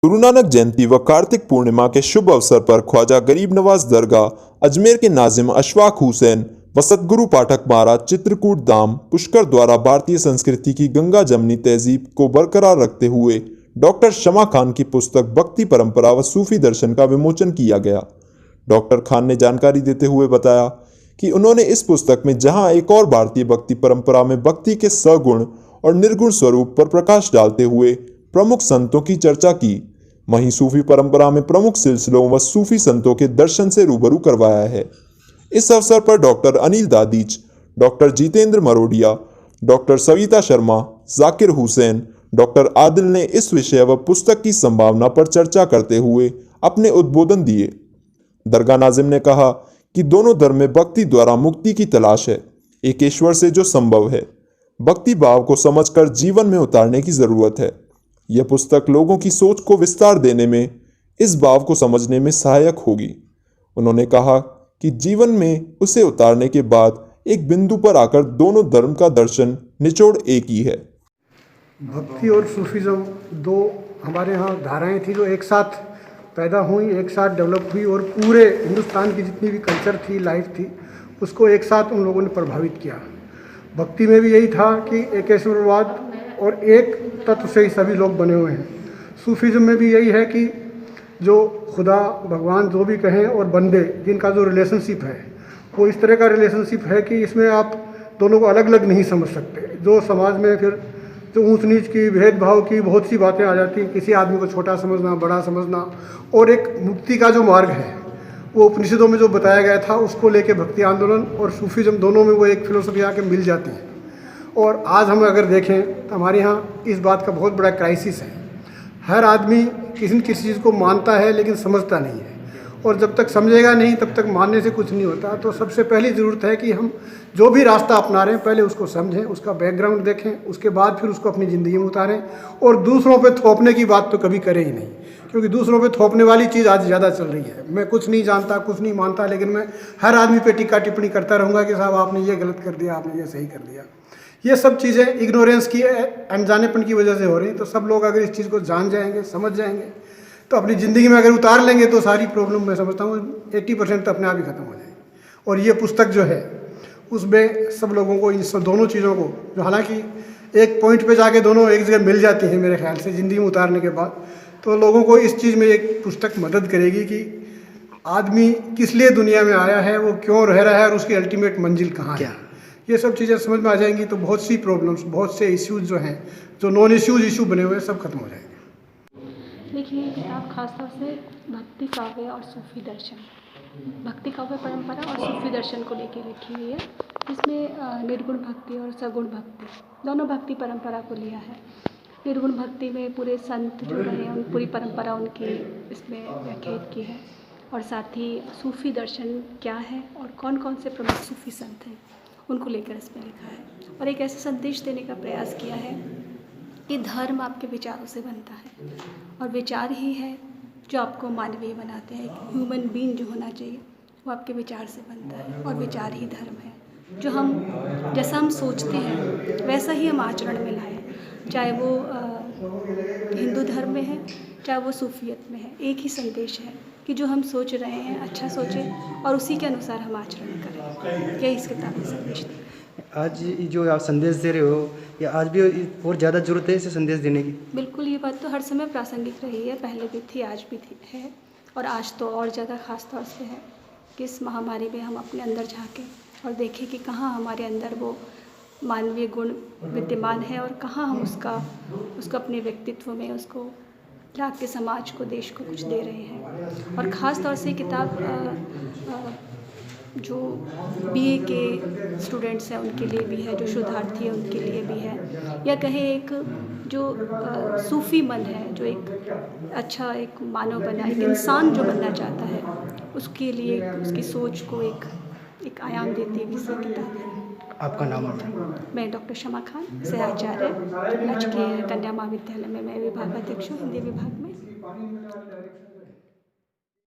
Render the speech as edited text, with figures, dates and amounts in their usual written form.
गुरु नानक जयंती व कार्तिक पूर्णिमा के शुभ अवसर पर ख्वाजा गरीब नवाज दरगाह अजमेर के नाजिम अशफाक हुसैन व सतगुरु पाठक महाराज चित्रकूट धाम पुष्कर द्वारा भारतीय संस्कृति की गंगा जमनी तहजीब को बरकरार रखते हुए डॉक्टर शमा खान की पुस्तक भक्ति परंपरा व सूफी दर्शन का विमोचन किया गया। डॉक्टर खान ने जानकारी देते हुए बताया कि उन्होंने इस पुस्तक में जहां एक और भारतीय भक्ति परंपरा में भक्ति के सगुण और निर्गुण स्वरूप पर प्रकाश डालते हुए प्रमुख संतों की चर्चा की, वहीं सूफी परंपरा में प्रमुख सिलसिलों व सूफी संतों के दर्शन से रूबरू करवाया है। इस अवसर पर doctor Anil Dadhich, doctor Jitendra Marodia, doctor Savita Sharma, Zakir Hussain, doctor Adil ने इस विषय व पुस्तक की संभावना पर चर्चा करते हुए अपने उद्बोधन दिए। दरगाह नाजिम ने कहा कि दोनों धर्म में भक्ति द्वारा मुक्ति की तलाश है, एक ईश्वर से जो संभव है। भक्ति भाव को समझकर जीवन में उतारने की जरूरत है। यह पुस्तक लोगों की सोच को विस्तार देने में, इस भाव को समझने में सहायक होगी। उन्होंने कहा कि जीवन में उसे उतारने के बाद एक बिंदु पर आकर दोनों धर्म का दर्शन निचोड़ एक ही है। भक्ति और सूफीज़म दो हमारे यहाँ धाराएं थी जो एक साथ पैदा हुई, एक साथ डेवलप हुई और पूरे हिंदुस्तान की जितनी भी कल्चर थी, लाइफ थी, उसको एक साथ उन लोगों ने प्रभावित किया। भक्ति में भी यही था कि एकेश्वरवाद और एक तत्व से ही सभी लोग बने हुए हैं। सूफीज़म में भी यही है कि जो खुदा भगवान जो भी कहें और बंदे जिनका जो रिलेशनशिप है वो इस तरह का रिलेशनशिप है कि इसमें आप दोनों को अलग अलग नहीं समझ सकते। जो समाज में फिर जो ऊंच नीच की, भेदभाव की बहुत सी बातें आ जाती हैं, किसी आदमी को छोटा समझना, बड़ा समझना, और एक मुक्ति का जो मार्ग है वो उपनिषदों में जो बताया गया था उसको लेके भक्ति आंदोलन और सूफीज़म दोनों में वो एक फिलोसफी आके मिल जाती है। और आज हम अगर देखें तो हमारे यहाँ इस बात का बहुत बड़ा क्राइसिस है। हर आदमी किसी न किसी चीज़ को मानता है लेकिन समझता नहीं है, और जब तक समझेगा नहीं तब तक मानने से कुछ नहीं होता। तो सबसे पहली ज़रूरत है कि हम जो भी रास्ता अपना रहे हैं पहले उसको समझें, उसका बैकग्राउंड देखें, उसके बाद फिर उसको अपनी ज़िंदगी में उतारें। और दूसरों पे थोपने की बात तो कभी करें ही नहीं, क्योंकि दूसरों पे थोपने वाली चीज़ आज ज़्यादा चल रही है। मैं कुछ नहीं जानता, कुछ नहीं मानता, लेकिन मैं हर आदमी पे टीका टिप्पणी करता रहूँगा कि साहब आपने ये गलत कर दिया, आपने ये सही कर दिया। ये सब चीज़ें इग्नोरेंस की, अनजानेपन की वजह से हो रही। तो सब लोग अगर इस चीज़ को जान जाएंगे, समझ जाएंगे, तो अपनी ज़िंदगी में अगर उतार लेंगे तो सारी प्रॉब्लम मैं समझता हूँ 80% तो अपने आप ही ख़त्म हो जाएगी। और ये पुस्तक जो है उसमें सब लोगों को इन सब दोनों चीज़ों को, जो हालांकि एक पॉइंट पे जाके दोनों एक जगह मिल जाती हैं मेरे ख्याल से ज़िंदगी में उतारने के बाद, तो लोगों को इस चीज़ में एक पुस्तक मदद करेगी कि आदमी किस लिए दुनिया में आया है, वो क्यों रह रहा है और उसकी अल्टीमेट मंजिल कहाँ है। ये सब चीज़ें समझ में आ जाएंगी तो बहुत सी प्रॉब्लम्स, बहुत से इश्यूज जो हैं, जो नॉन इश्यू बने हुए हैं, सब खत्म हो जाएंगे। देखिए, ये किताब खासतौर से भक्ति काव्य और सूफी दर्शन, भक्ति काव्य परंपरा और सूफी दर्शन को लेकर लिखी हुई है। इसमें निर्गुण भक्ति और सगुण भक्ति दोनों भक्ति परंपरा को लिया है। निर्गुण भक्ति में पूरे संत जो हैं उन पूरी परंपरा उनकी इसमें व्याख्यात की है, और साथ ही सूफी दर्शन क्या है और कौन कौन से प्रमुख सूफी संत हैं उनको लेकर इसमें लिखा है। और एक ऐसा संदेश देने का प्रयास किया है कि धर्म आपके विचारों से बनता है, और विचार ही है जो आपको मानवीय बनाते हैं। एक ह्यूमन बीइंग जो होना चाहिए वो आपके विचार से बनता है, और विचार ही धर्म है। जो हम जैसा हम सोचते हैं वैसा ही हम आचरण में लाएं, चाहे वो हिंदू धर्म में है, चाहे वो सूफियत में है। एक ही संदेश है कि जो हम सोच रहे हैं अच्छा सोचें और उसी के अनुसार हम आचरण करें। यही इस किताब में संदेश है। आज जो आप संदेश दे रहे हो, या आज भी और ज़्यादा ज़रूरत है इसे संदेश देने की? बिल्कुल, ये बात तो हर समय प्रासंगिक रही है, पहले भी थी, आज भी थी है, और आज तो और ज़्यादा ख़ास तौर से है कि इस महामारी में हम अपने अंदर झाँकें और देखें कि कहाँ हमारे अंदर वो मानवीय गुण विद्यमान है और कहाँ हम उसको अपने व्यक्तित्व में उसको ला के समाज को, देश को कुछ दे रहे हैं। और ख़ास तौर से किताब जो बीए के स्टूडेंट्स हैं उनके लिए भी है, जो शोधार्थी हैं उनके लिए भी है, या कहें एक जो सूफ़ी मन है, जो एक अच्छा एक मानव बना, एक इंसान जो बनना चाहता है, उसके लिए उसकी सोच को एक आयाम देती है किसी किताब है। आपका नाम बताएं। मैं डॉक्टर शमा खान, सहआचार्य, राजकीय कन्या महाविद्यालय में मैं विभागाध्यक्ष हूँ, हिंदी विभाग में।